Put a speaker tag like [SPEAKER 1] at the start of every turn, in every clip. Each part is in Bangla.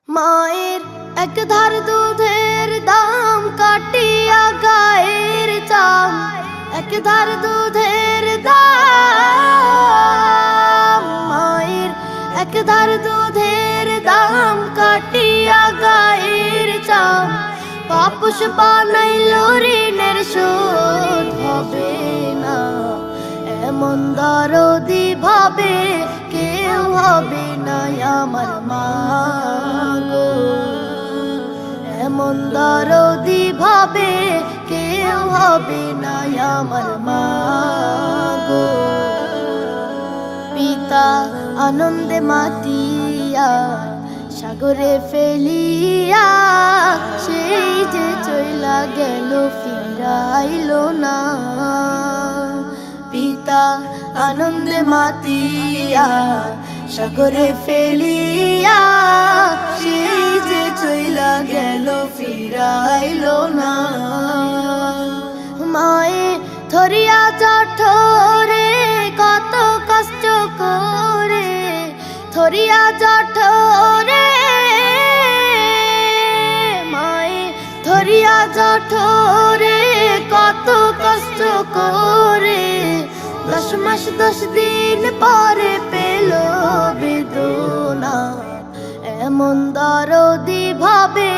[SPEAKER 1] মায়ের এক ধার দুধের দাম কাটিয়া গায়ের চাম, এক ধার দুধের দাম। মায়ের এক ধার দুধের দাম কাটিয়া গায়ের চাম, পাপুষ বানাইল ঋণের শোধ হবে না। এমন দরদি ভাবে কেউ হবে না আমার মা গো, এমন দরদি ভাবে কেউ হবে না আমার মা গো। পিতা আনন্দে মাতিয়া সাগরে ফেলিয়া, সেই যে চইলা গেল ফিরাইল না। পিতা আনন্দে মাতিয়া সাগরে ফেলিয়া, সেই যে চইলা গেল ফিরাইল না। মায়ে ধরিয়া জঠরে কত কষ্ট করে, ধরিয়া জঠরে মায়ে ধরিয়া জঠরে কত কষ্ট করে, 10 মাস 10 দিন পরে পেল বেদনা। এমন দরদি ভাবে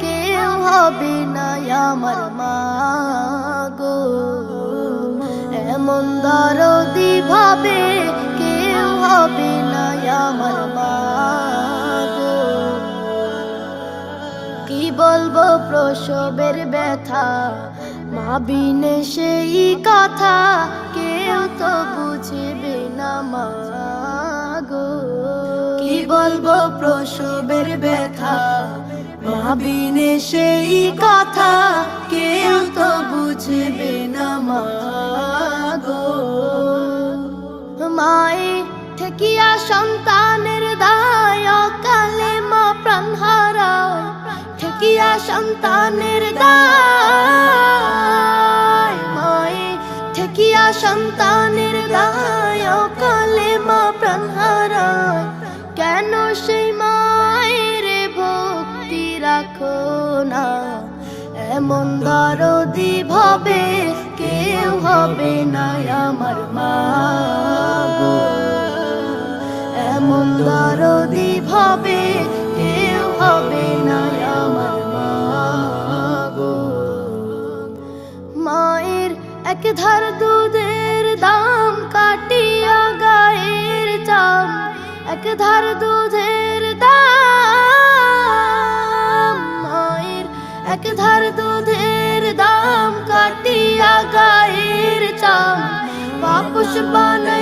[SPEAKER 1] কেউ হবে না আমার মা গো, এমন দরদি ভাবে কেউ হবে না আমার মা গো। কি বলবো প্রসবের ব্যথা, মা বিনে সেই কথা কেউ তো বুঝবে না মা গো। কি বলবো প্রসবের ব্যথা, মা বিনে সেই কথা কেউ তো বুঝবে না মা গো। মায়ে ঠেকিয়া সন্তানের দায়, অকালে মা প্রাণ হারায়। ঠেকিয়া সন্তানের দায়, মায়ে ঠেকিয়া সন্তানের দায়, অকালে মা প্রাণ হারায়। কেন সেই মায়ের ভক্তি রাখো না, এমন দরদি ভাবে কেউ হবে না আমার মা গো, এমন দরদি ভাবে কেউ হবে না আমার মা গো। মায়ের এক ধার দুধের দাম কাটিয়া গায়ের চাম, এক ধার দুধের দাম। মায়ের এক ধার দুধের দাম কাটিয়া গায়ের চাম, পাপুষ বানাইল